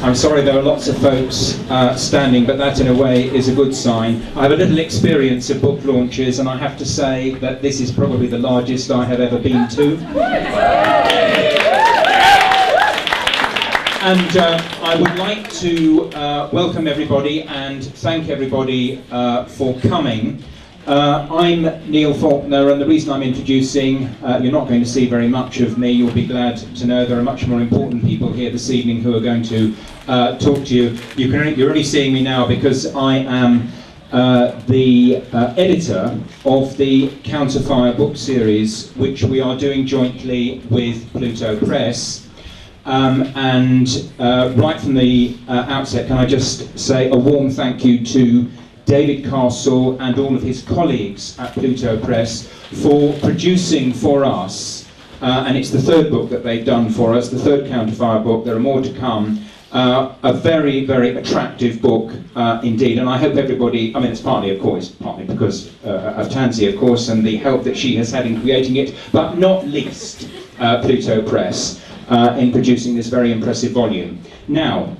I'm sorry there are lots of folks standing, but that in a way is a good sign. I have a little experience of book launches, and I have to say that this is probably the largest I have ever been to. And I would like to welcome everybody and thank everybody for coming. I'm Neil Faulkner, and the reason I'm introducing, you're not going to see very much of me. You'll be glad to know there are much more important people here this evening who are going to talk to you. You're only seeing me now because I am the editor of the Counterfire book series, which we are doing jointly with Pluto Press. Right from the outset, can I just say a warm thank you to David Castle and all of his colleagues at Pluto Press for producing for us, and it's the third book that they've done for us, the third Counterfire book, there are more to come, a very, very attractive book indeed, and I hope everybody, I mean it's partly because of Tansy of course, and the help that she has had in creating it, but not least Pluto Press in producing this very impressive volume. Now,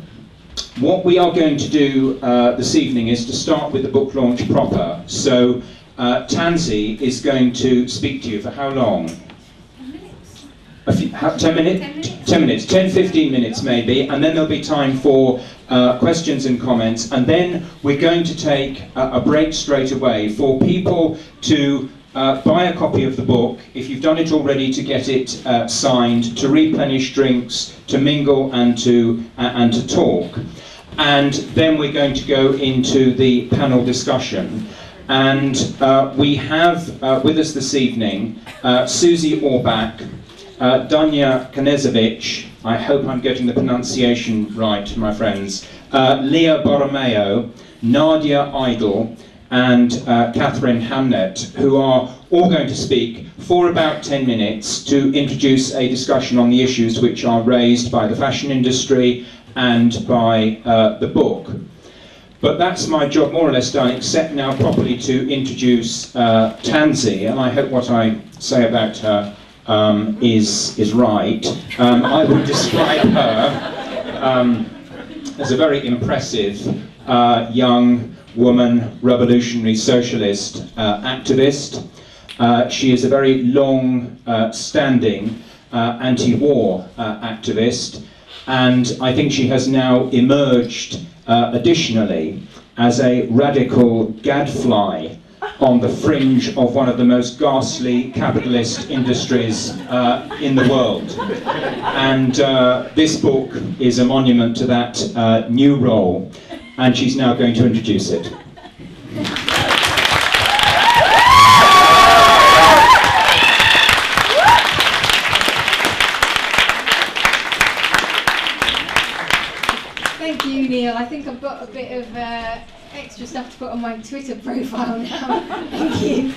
what we are going to do this evening is to start with the book launch proper. So Tansy is going to speak to you for how long? 10 minutes? 10 minutes, 10-15 minutes maybe, and then there'll be time for questions and comments, and then we're going to take a break straight away for people to buy a copy of the book, if you've done it already, to get it signed, to replenish drinks, to mingle and to talk. And then we're going to go into the panel discussion. And we have with us this evening Susie Orbach, Dania Knezovic, I hope I'm getting the pronunciation right, my friends, Leah Borromeo, Nadia Idle, and Catherine Hamnet, who are all going to speak for about 10 minutes to introduce a discussion on the issues which are raised by the fashion industry and by the book. But that's my job more or less done, except now properly to introduce Tansy, and I hope what I say about her is right. I would describe her as a very impressive young woman, revolutionary socialist activist. She is a very long-standing anti-war activist, and I think she has now emerged additionally as a radical gadfly on the fringe of one of the most ghastly capitalist industries in the world. And this book is a monument to that new role, and she's now going to introduce it. Thank you, Neil. I think I've got a bit of extra stuff to put on my Twitter profile now. Thank you.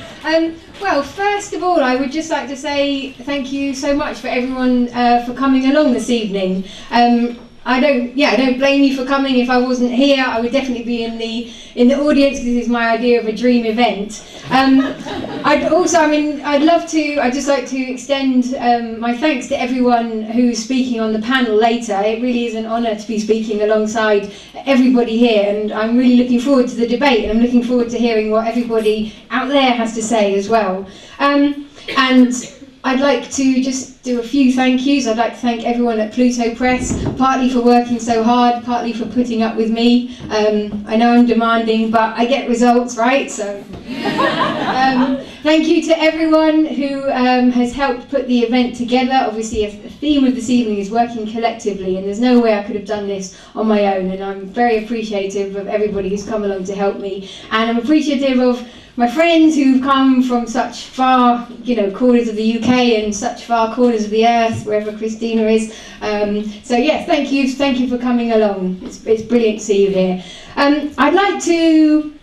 Well, first of all, I would just like to say thank you so much for everyone for coming along this evening. I don't blame you for coming. If I wasn't here, I would definitely be in the audience, because this is my idea of a dream event. I'd just like to extend my thanks to everyone who's speaking on the panel later. It really is an honour to be speaking alongside everybody here, and I'm really looking forward to the debate, and I'm looking forward to hearing what everybody out there has to say as well. And I'd like to just do a few thank yous. I'd like to thank everyone at Pluto Press, partly for working so hard, partly for putting up with me. I know I'm demanding, but I get results, right? So, thank you to everyone who has helped put the event together. Obviously, the theme of this evening is working collectively, and there's no way I could have done this on my own, and I'm very appreciative of everybody who's come along to help me, and I'm appreciative of my friends who've come from such far, corners of the UK and such far corners of the earth, wherever Christina is. So yes, thank you for coming along. It's brilliant to see you here. I'd like to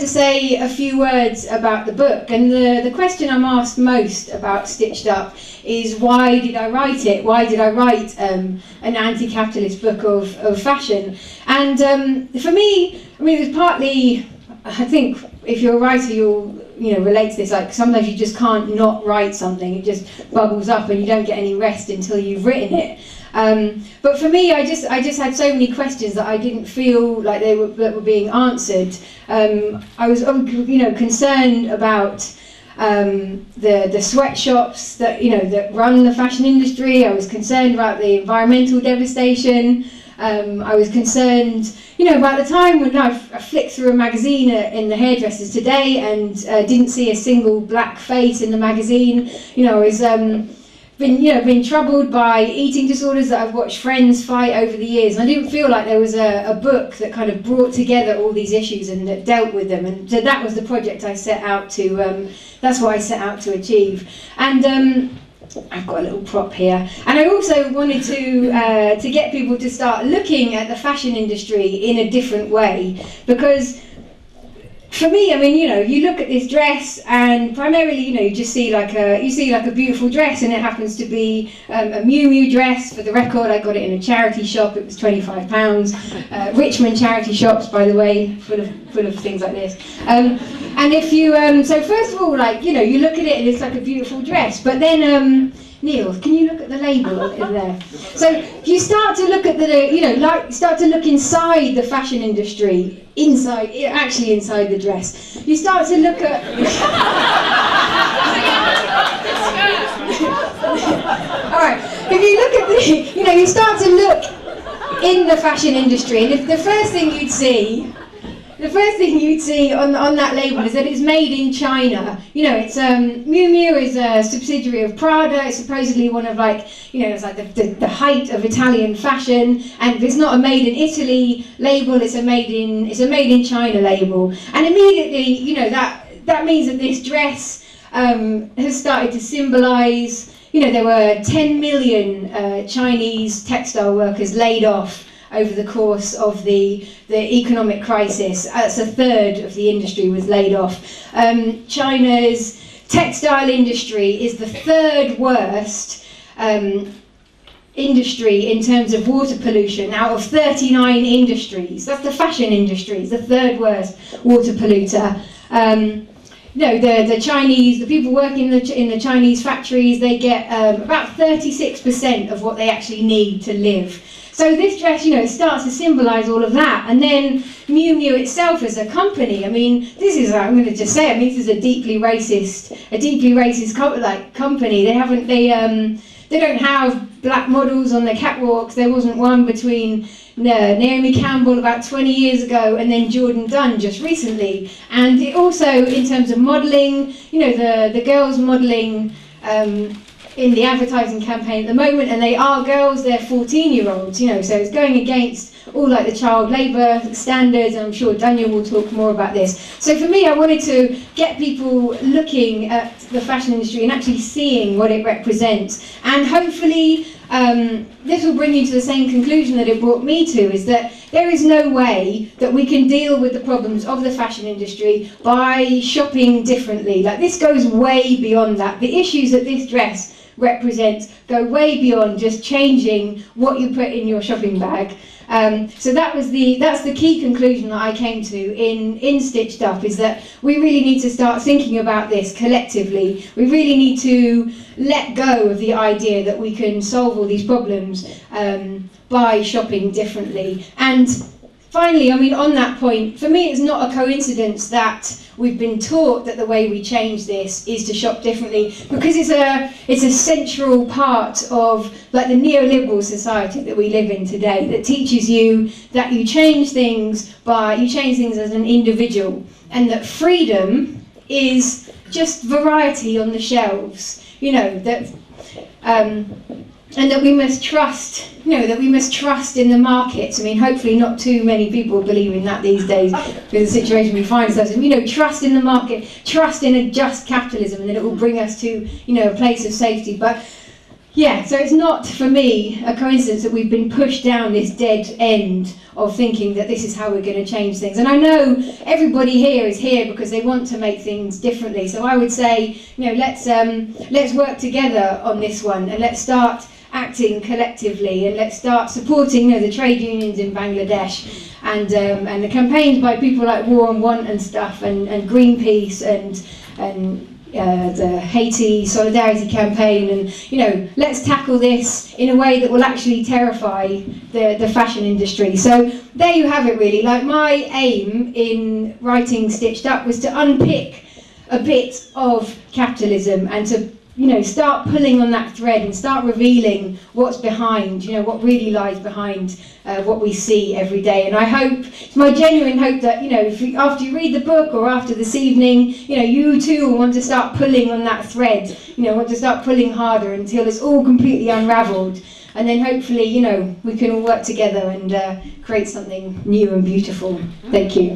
say a few words about the book, and the question I'm asked most about Stitched Up is, why did I write it? Why did I write an anti-capitalist book of fashion? And for me, I mean, it was partly, I think if you're a writer, you'll relate to this. Like, sometimes you just can't not write something. It just bubbles up, and you don't get any rest until you've written it. But for me, I just had so many questions that I didn't feel like that were being answered. I was, concerned about the sweatshops that run the fashion industry. I was concerned about the environmental devastation. I was concerned, about the time when I flicked through a magazine in the Hairdressers Today and didn't see a single black face in the magazine. I was been troubled by eating disorders that I've watched friends fight over the years, and I didn't feel like there was a book that kind of brought together all these issues and that dealt with them. And so that was the project I set out to. That's what I set out to achieve. And I've got a little prop here, and I also wanted to get people to start looking at the fashion industry in a different way, because for me, you look at this dress, and primarily, you just see like a beautiful dress, and it happens to be a Miu Miu dress. For the record, I got it in a charity shop. It was £25. Richmond charity shops, by the way, full of things like this. And if you, so first of all, you look at it and it's like a beautiful dress, but then, Neil, can you look at the label in there? So you start to look at start to look inside the fashion industry, inside the dress. You start to look at... All right, if you look at you start to look in the fashion industry, and if the first thing you'd see on that label is that it's made in China. It's Miu Miu is a subsidiary of Prada. It's supposedly one of it's like the height of Italian fashion. And if it's not a made in Italy label, it's a made in China label. And immediately, that means that this dress has started to symbolise. There were 10 million Chinese textile workers laid off over the course of the economic crisis. That's a third of the industry was laid off. China's textile industry is the third worst industry in terms of water pollution out of 39 industries. That's the fashion industry. It's the third worst water polluter. The people working in the Chinese factories, they get about 36% of what they actually need to live. So this dress, it starts to symbolise all of that. And then Miu Miu itself as a company, this is, I'm going to just say, this is a deeply racist company. They don't have black models on the catwalks. There wasn't one between Naomi Campbell about 20 years ago and then Jordan Dunn just recently. And it also, in terms of modelling, the girls modelling in the advertising campaign at the moment, and they are girls, they're 14-year-olds, so it's going against all the child labour standards, and I'm sure Daniel will talk more about this. So for me, I wanted to get people looking at the fashion industry and actually seeing what it represents, and hopefully this will bring you to the same conclusion that it brought me to, is that there is no way that we can deal with the problems of the fashion industry by shopping differently. This goes way beyond that. The issues that this dress represents go way beyond just changing what you put in your shopping bag. So that's the key conclusion that I came to in Stitched Up, is that we really need to start thinking about this collectively. We really need to let go of the idea that we can solve all these problems by shopping differently. And finally, on that point, for me it's not a coincidence that we've been taught that the way we change this is to shop differently, because it's a central part of the neoliberal society that we live in today, that teaches you that you change things as an individual, and that freedom is just variety on the shelves, and that we must trust, that we must trust in the markets. Hopefully not too many people believe in that these days with the situation we find ourselves in. Trust in the market, trust in a just capitalism, and that it will bring us to, a place of safety. But yeah, so it's not, for me, a coincidence that we've been pushed down this dead end of thinking that this is how we're going to change things. And I know everybody here is here because they want to make things differently. So I would say, let's work together on this one, and let's start acting collectively, and let's start supporting the trade unions in Bangladesh, and the campaigns by people like War on Want and stuff, and Greenpeace, and the Haiti Solidarity Campaign, and you know, let's tackle this in a way that will actually terrify the fashion industry. So there you have it really. Like, my aim in writing Stitched Up was to unpick a bit of capitalism and to, you know, start pulling on that thread and start revealing what's behind, you know, what really lies behind what we see every day. And I hope, it's my genuine hope that, you know, if you, after you read the book or after this evening, you know, you too will want to start pulling on that thread, you know, want to start pulling harder until it's all completely unravelled. And then hopefully, you know, we can all work together and create something new and beautiful. Thank you.